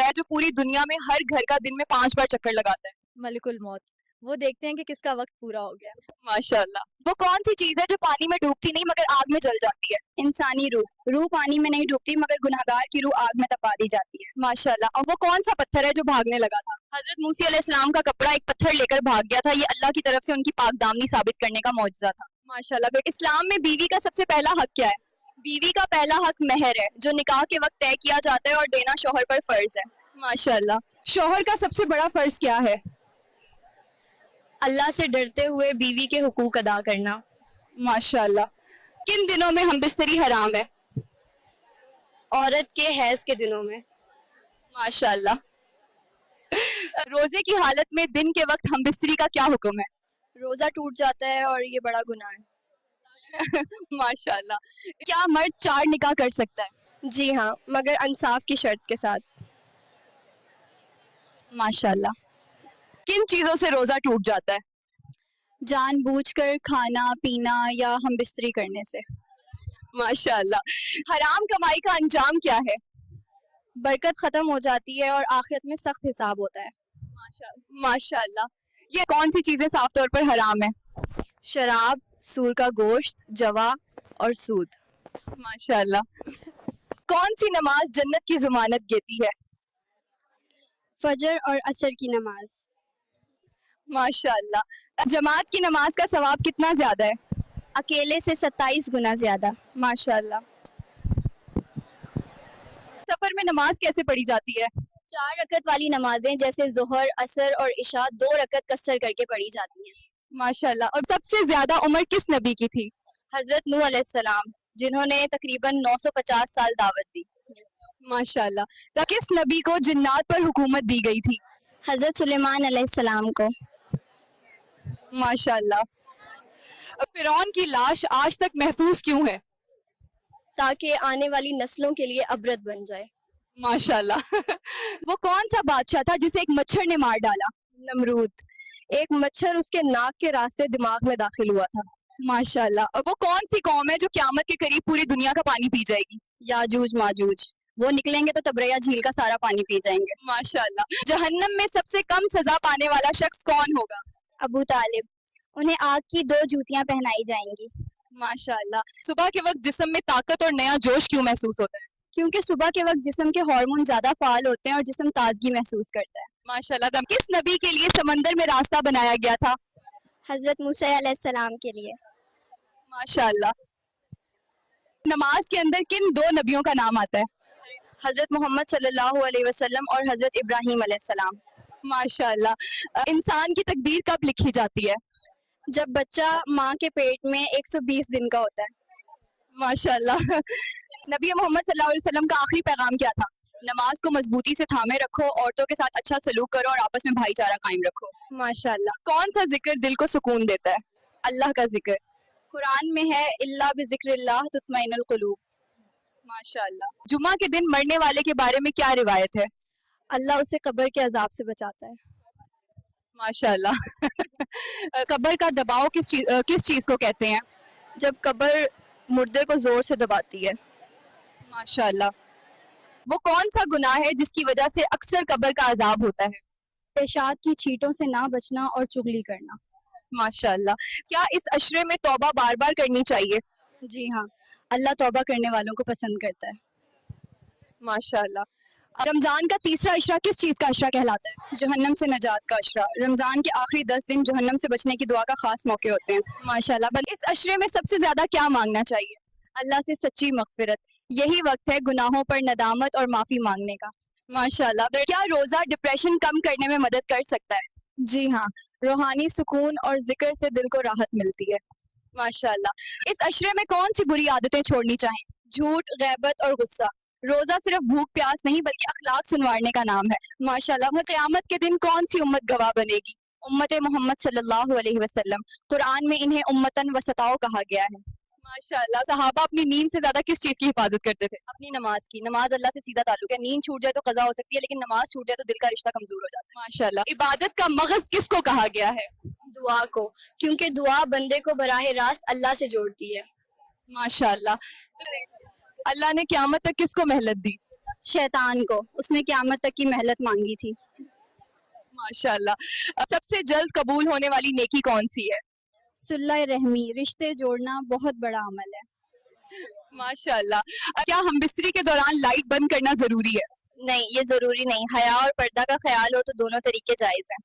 है जो पूरी दुनिया में हर घर का दिन में 5 बार चक्कर लगाता है? मलिकुल मौत। वो देखते हैं कि किसका वक्त पूरा हो गया। माशाल्लाह। वो कौन सी चीज है जो पानी में डूबती नहीं मगर आग में जल जाती है? इंसानी रूह पानी में नहीं डूबती मगर गुनहगार की रूह आग में तपा दी जाती है। माशाल्लाह। और वो कौन सा पत्थर है जो भागने लगा था? हजरत मूसा अलैहिस्सलाम का कपड़ा एक पत्थर लेकर भाग गया था। ये अल्लाह की तरफ से उनकी पाकदामनी साबित करने का मौजज़ा था। माशाल्लाह। इस्लाम में बीवी का सबसे पहला हक क्या है? बीवी का पहला हक मेहर है जो निकाह के वक्त तय किया जाता है और देना शौहर पर फर्ज है। माशाल्लाह। शौहर का सबसे बड़ा फर्ज क्या है? अल्लाह से डरते हुए बीवी के हुकूक अदा करना। माशाल्लाह। किन दिनों में हम बिस्तरी हराम है? औरत के हैज के दिनों में। माशाल्लाह। रोजे की हालत में दिन के वक्त हम बिस्तरी का क्या हुक्म है? रोजा टूट जाता है और ये बड़ा गुनाह है। माशाल्लाह। क्या मर्द 4 निकाह कर सकता है? जी हाँ, मगर इंसाफ की शर्त के साथ। माशाल्लाह। किन चीजों से रोजा टूट जाता है? जानबूझकर खाना पीना या हम बिस्तरी करने से। माशाल्लाह। हराम कमाई का अंजाम क्या है? बरकत खत्म हो जाती है और आखिरत में सख्त हिसाब होता है। माशाल्लाह। ये कौन सी चीजें साफ तौर पर हराम है? शराब, सूर का गोश्त, जवा और सूद। माशाल्लाह। कौन सी नमाज जन्नत की जमानत देती है? फजर और असर की नमाज। माशाल्लाह। जमात की नमाज का सवाब कितना ज्यादा है? अकेले से 27 गुना ज्यादा। माशाल्लाह। सफर में नमाज कैसे पढ़ी जाती है? 4 रकत वाली नमाजें जैसे जोहर, असर और इशा 2 रकत कसर करके पढ़ी जाती हैं। माशाल्लाह। और सबसे ज्यादा उम्र किस नबी की थी? हजरत नूह अलैहिस्सलाम, जिन्होंने तकरीबन 950 साल दावत दी। माशाल्लाह। तो किस नबी को जिन्नात पर हुकूमत दी गई थी? हजरत सुलेमान अलैहिस्सलाम को। माशाल्लाह। फिरौन की लाश आज तक महफूज क्यों है? ताकि आने वाली नस्लों के लिए अबरत बन जाए। माशाल्लाह। वो कौन सा बादशाह था जिसे एक मच्छर ने मार डाला? नमरूद, एक मच्छर उसके नाक के रास्ते दिमाग में दाखिल हुआ था। माशाल्लाह। और वो कौन सी कौम है जो क़यामत के करीब पूरी दुनिया का पानी पी जाएगी? याजूज माजूज, वो निकलेंगे तो तबरया झील का सारा पानी पी जाएंगे। माशाल्लाह। जहन्नम में सबसे कम सजा पाने वाला शख्स कौन होगा? अबू तालिब, उन्हें आग की 2 जूतियां पहनाई जाएंगी। माशाल्लाह। सुबह के वक्त जिस्म में ताकत और नया जोश क्यों महसूस होता है? क्योंकि सुबह के वक्त जिस्म के हार्मोन ज्यादा फाल होते हैं और जिस्म ताजगी महसूस करता है। माशाल्लाह। किस नबी के लिए समंदर में रास्ता बनाया गया था? हजरत मूसा अलैहिस्सलाम के लिए। माशाल्लाह। नमाज के अंदर किन 2 नबियों का नाम आता है? हजरत मोहम्मद सल्लल्लाहु अलैहि वसल्लम और हजरत इब्राहिम अलैहिस्सलाम। माशाल्लाह। इंसान की तकदीर कब लिखी जाती है? जब बच्चा माँ के पेट में 120 दिन का होता है। माशाल्लाह। नबी मोहम्मद सल्लल्लाहु अलैहि वसल्लम का आखिरी पैगाम क्या था? नमाज को मजबूती से थामे रखो, औरतों के साथ अच्छा सलूक करो और आपस में भाईचारा कायम रखो। माशाल्लाह। कौन सा जिक्र दिल को सुकून देता है? अल्लाह का जिक्र। कुरान में है इल्ला बिज़िक्रिल्लाह तुत्मइनुल कुलूब। माशाल्लाह। जुमा के दिन मरने वाले के बारे में क्या रिवायत है? अल्लाह उसे कब्र के अजाब से बचाता है। माशाल्लाह। कब्र का दबाव किस चीज को कहते हैं? जब कब्र मुर्दे को जोर से दबाती है। माशाल्लाह। वो कौन सा गुनाह है जिसकी वजह से अक्सर कब्र का अजाब होता है? पेशाब की छींटों से ना बचना और चुगली करना। माशाल्लाह। क्या इस अशरे में तौबा बार बार करनी चाहिए? जी हाँ, अल्लाह तौबा करने वालों को पसंद करता है। माशाल्लाह। रमजान का तीसरा अशरा किस चीज का अशरा कहलाता है? जहन्नम से नजात का अशरा। रमजान के आखिरी 10 दिन जहन्नम से बचने की दुआ का खास मौके होते हैं। माशाल्लाह। इस अशरे में सबसे ज्यादा क्या मांगना चाहिए? अल्लाह से सच्ची मगफिरत। यही वक्त है गुनाहों पर नदामत और माफी मांगने का। माशाल्लाह। क्या रोजा डिप्रेशन कम करने में मदद कर सकता है? जी हाँ, रूहानी सुकून और जिक्र से दिल को राहत मिलती है। माशाल्लाह। इस अशरे में कौन सी बुरी आदतें छोड़नी चाहिए? झूठ, गैबत और गुस्सा। रोजा सिर्फ भूख प्यास नहीं बल्कि अखलाक सुनवारने का नाम है। माशाल्लाह। क़यामत के दिन कौन सी उम्मत गवाह बनेगी? उम्मत मोहम्मद सल्लल्लाहु अलैहि वसल्लम। कुरान में इन्हें उम्मतन वसताओ कहा गया है। माशाल्लाह। सहाबा अपनी नींद से ज्यादा किस चीज की हिफाजत करते थे? अपनी नमाज की। नमाज अल्लाह से सीधा ताल्लुक है। नींद छूट जाए तो कज़ा हो सकती है, लेकिन नमाज छूट जाए तो दिल का रिश्ता कमजोर हो जाता है। माशाल्लाह। इबादत का मगज किसको कहा गया है? दुआ को, क्योंकि दुआ बंदे को बराह रास्त अल्लाह से जोड़ती है। माशाल्लाह। अल्लाह ने क़यामत तक किसको मोहलत दी? शैतान को, उसने क़यामत तक की मेहनत मांगी थी। माशाल्लाह। सबसे जल्द कबूल होने वाली नेकी कौन सी है? सुल्ह रहमी, रिश्ते जोड़ना बहुत बड़ा अमल है। माशाल्लाह। क्या हम बिस्तरी के दौरान लाइट बंद करना जरूरी है? नहीं, ये ज़रूरी नहीं, हया और पर्दा का ख्याल हो तो दोनों तरीके जायज़ हैं।